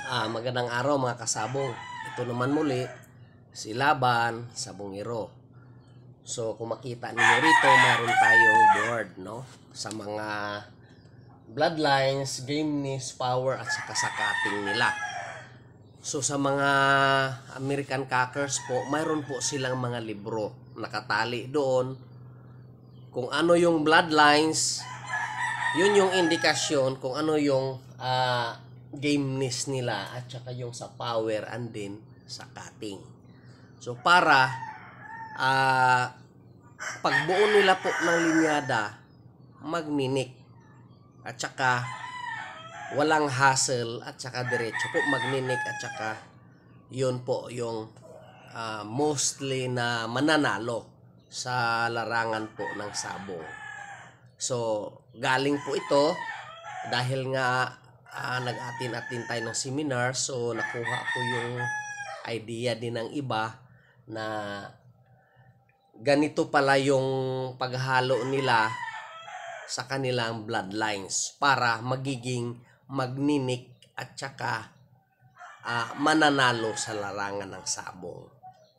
Magandang araw mga kasabong. Ito naman muli si Laban Sabongero. So kung makita niyo rito, mayroon tayong board, no? Sa mga bloodlines, gameness, power at saka sa cutting nila. So sa mga American Cockers po, mayroon po silang mga libro nakatali doon kung ano yung bloodlines. Yun yung indikasyon kung ano yung gameness nila at saka yung sa power and din sa cutting. So para pagbuo nila po ng linyada, magninik at saka walang hassle at saka diretso po magninik at saka yun po yung mostly na mananalo sa larangan po ng sabong. So galing po ito dahil nga nag-atin-atin tayo ng seminar, so nakuha ko yung idea din ng iba na ganito pala yung paghalo nila sa kanilang bloodlines para magiging magninik at saka mananalo sa larangan ng sabong.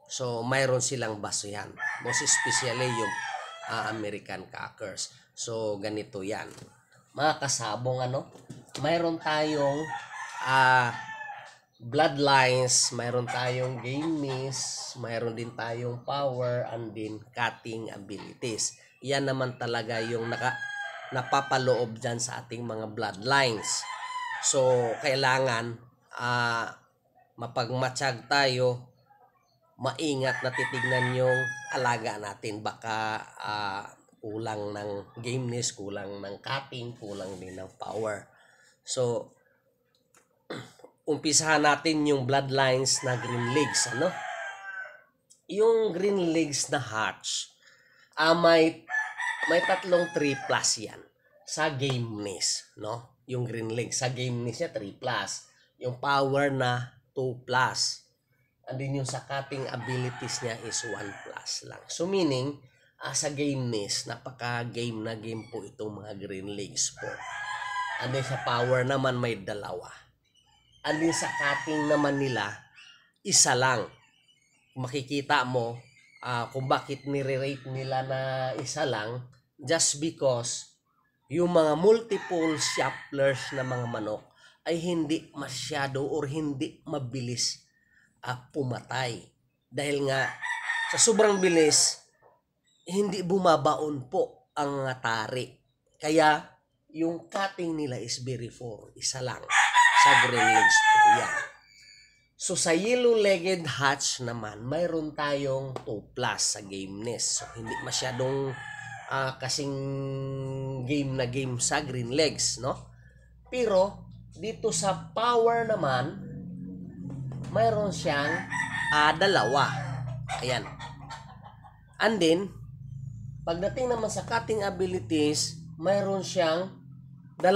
So mayroon silang basihan, most especially yung American Cockers. So ganito yan mga kasabong, mayroon tayong bloodlines, mayroon tayong gameness, mayroon din tayong power and din cutting abilities. Yan naman talaga yung napapaloob dyan sa ating mga bloodlines. So kailangan mapagmatsyag tayo, maingat na titignan yung alaga natin. Baka kulang ng gameness, kulang ng cutting, kulang din ng power. So umpisahan natin yung bloodlines na green legs, yung green legs na hatch, may tatlong 3+ yan sa gameness, yung green legs sa gameness niya 3+, yung power na 2+, and then yung sa cutting abilities niya is 1+ lang. So meaning sa gameness, napaka-game na game po itong mga green legs po. And then sa power naman may 2. And then sa cutting naman nila, 1 lang. Makikita mo kung bakit nire-rate nila na 1 lang, just because yung mga multiple shapplers na mga manok ay hindi masyado or hindi mabilis pumatay. Dahil nga sa sobrang bilis, hindi bumabaon po ang tari. Kaya yung cutting nila is very poor. 1 lang sa green legs po yan. So sa yellow-legged hatch naman, mayroon tayong 2+ sa gameness. So hindi masyadong kasing game na game sa green legs, Pero dito sa power naman, mayroon siyang 2. Ayan. And then pagdating naman sa cutting abilities, mayroon siyang 2.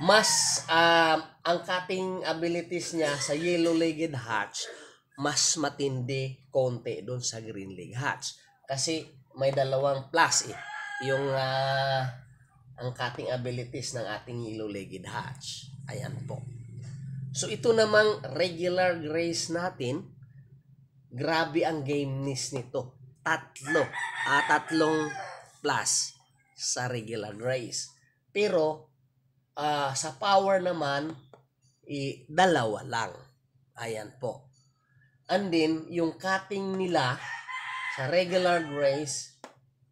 Mas ang cutting abilities niya sa yellow-legged hatch mas matindi konti doon sa green leg hatch. Kasi may 2+ yung ang cutting abilities ng ating yellow-legged hatch. Ayan po. So ito namang regular grays natin, grabe ang gameness nito. 3+ sa regular grays. Pero sa power naman 2 lang. Ayan po. And then yung cutting nila sa regular grays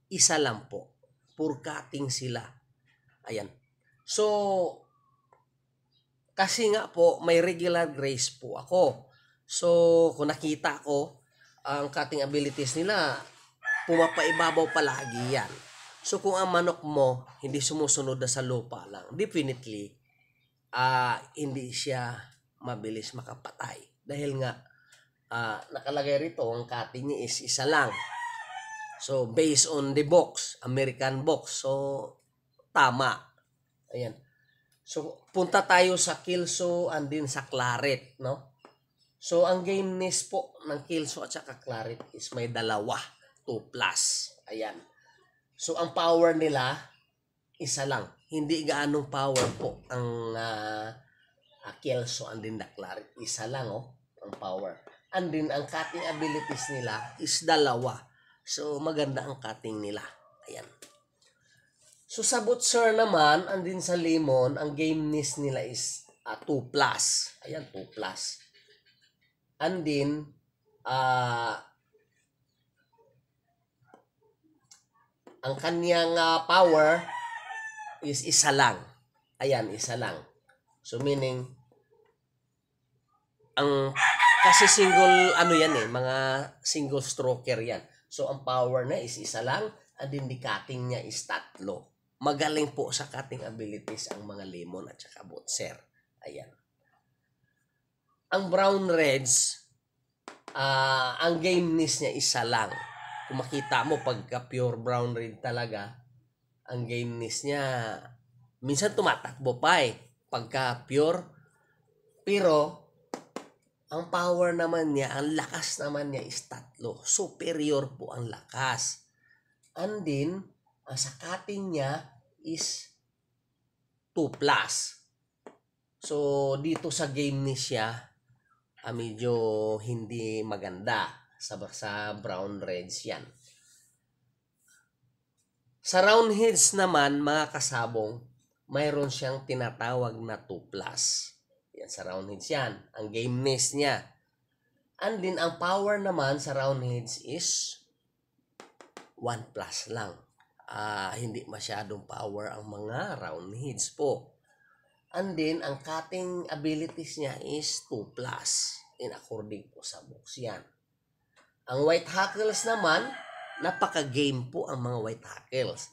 1 lang po. Pure cutting sila. Ayan. So kasi nga po may regular grays po ako. So kung nakita ko ang cutting abilities nila, pumapaibabaw palagi yan. So kung ang manok mo hindi sumusunod na sa lupa lang, definitely hindi siya mabilis makapatay. Dahil nga nakalagay rito ang cutting niya is 1 lang. So based on the box, American box. So tama. Ayan. So punta tayo sa Kelso and din sa Claret, So ang gameness po ng Kelso at saka Claret is may 2, 2+. Ayan. So ang power nila 1 lang. Hindi gaanong power po ang Kelso and din Daklar. Isa lang ang power. And din ang cutting abilities nila is dalawa. So maganda ang cutting nila. Ayan. So sa Butcher naman, and din sa Lemon, ang gameness nila is 2+. Ayan, 2+. And din, ang kanyang power is isa lang. Ayan, isa lang. So meaning, kasi single, mga single stroker yan. So ang power na is isa lang, at din the cutting niya is 3. Magaling po sa cutting abilities ang mga Lemon at saka Butcher. Ayan. Ang Brown Reds, ang gameness niya isa lang. Kung makita mo, pagka pure Brown Red talaga, ang gameness niya, minsan tumatakbo pa pagka pure. Pero, ang power naman niya, ang lakas naman niya is 3. Superior po ang lakas. And then, sa cutting niya is 2+. So, dito sa gameness siya, medyo hindi maganda sa Brown Reds yan. Sa Roundheads naman, mga kasabong, mayroon siyang tinatawag na 2+. Yan, sa Roundheads yan. Ang gameness niya. And din, ang power naman sa Roundheads is 1+ lang. Hindi masyadong power ang mga Roundheads po. And then, ang cutting abilities niya is 2+. In according po sa books yan. Ang White Hackles naman, napaka-game po ang mga White Hackles.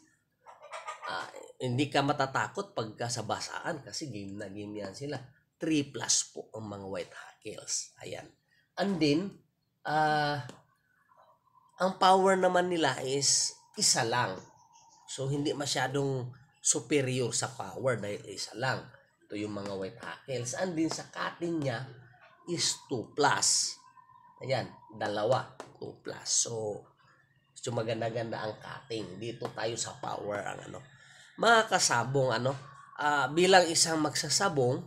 Hindi ka matatakot pagka sa basaan kasi game na game yan sila. 3+ po ang mga White Hackles. Ayan. And then, ang power naman nila is isa lang. So, hindi masyadong superior sa power dahil isa lang. Ito yung mga White Hackles. And din sa cutting niya is 2+. Ayan, 2. 2+. So maganda-ganda ang cutting. Dito tayo sa power ang Mga kasabong, bilang isang magsasabong,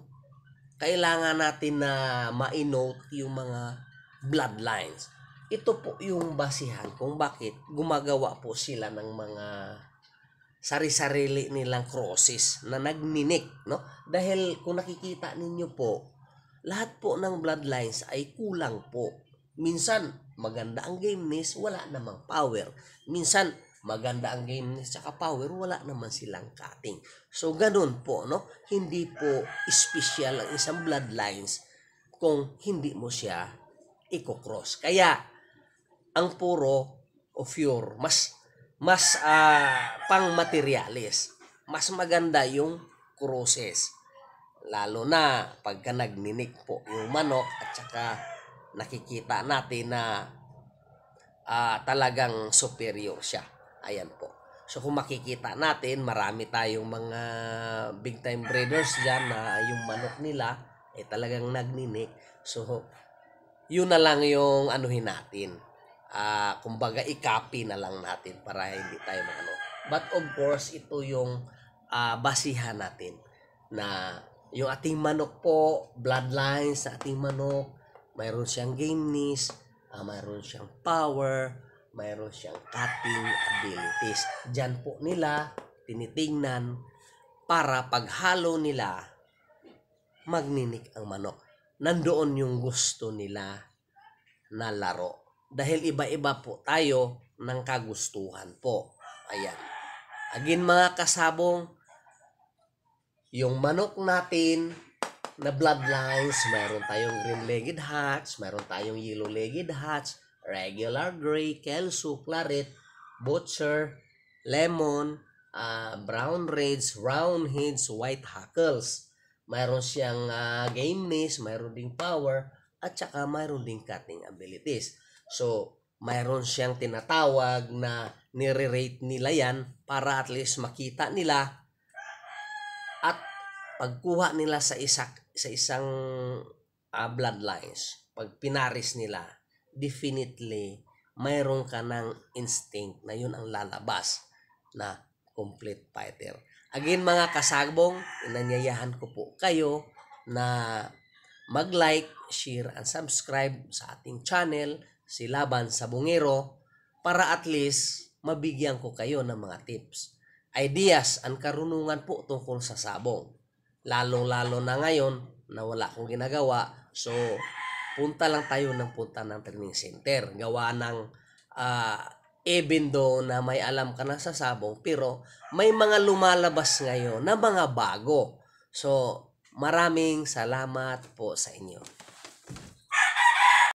kailangan natin na ma-note yung mga bloodlines. Ito po yung basihan kung bakit gumagawa po sila ng mga sari-sarili nilang crosses na nagninik, no? Dahil kung nakikita ninyo po, lahat po ng bloodlines ay kulang po. Minsan, maganda ang gameness, wala namang power. Minsan, maganda ang gameness tsaka power, wala naman silang cutting. So, ganun po, no? Hindi po special ang isang bloodlines kung hindi mo siya i-cross. Kaya, ang puro o pure, mas pang materialis. Mas maganda yung crosses. Lalo na pagka nagninik po yung manok at saka nakikita natin na talagang superior siya. Ayan po. So kung makikita natin, marami tayong mga big time breeders dyan na yung manok nila ay talagang nagninik. So yun na lang yung anuhin natin. Kumbaga i-copy na lang natin para hindi tayo But of course, ito yung basihan natin na yung ating manok po, bloodlines sa ating manok, mayroon siyang gameness, mayroon siyang power, mayroon siyang cutting abilities. Diyan po nila tinitingnan para paghalo nila, magninik ang manok. Nandoon yung gusto nila na laro. Dahil iba-iba po tayo ng kagustuhan po. Ayan. Again mga kasabong, yung manok natin na bloodlines, mayroon tayong green-legged hats, mayroon tayong yellow-legged hats, regular gray, Kelso, Claret, Butcher, Lemon, Brown Reds, Roundheads, White Hackles. Mayroon siyang gameness, mayroon ding power, at saka mayroon ding cutting abilities. So, mayroon siyang tinatawag na nire-rate nila yan para at least makita nila at pagkuha nila sa isang bloodlines, pag pinaris nila, definitely mayroon ka ng instinct na yun ang lalabas na complete fighter. Again mga kasabong, inanyayahan ko po kayo na mag-like, share, and subscribe sa ating channel, si Laban Sabongero, para at least mabigyan ko kayo ng mga tips, ideas, and karunungan po tungkol sa sabong. Lalong-lalo na ngayon na wala akong ginagawa, so punta lang tayo ng training center. Gawa ng even though na may alam ka na sa sabong, pero may mga lumalabas ngayon na mga bago. So, maraming salamat po sa inyo.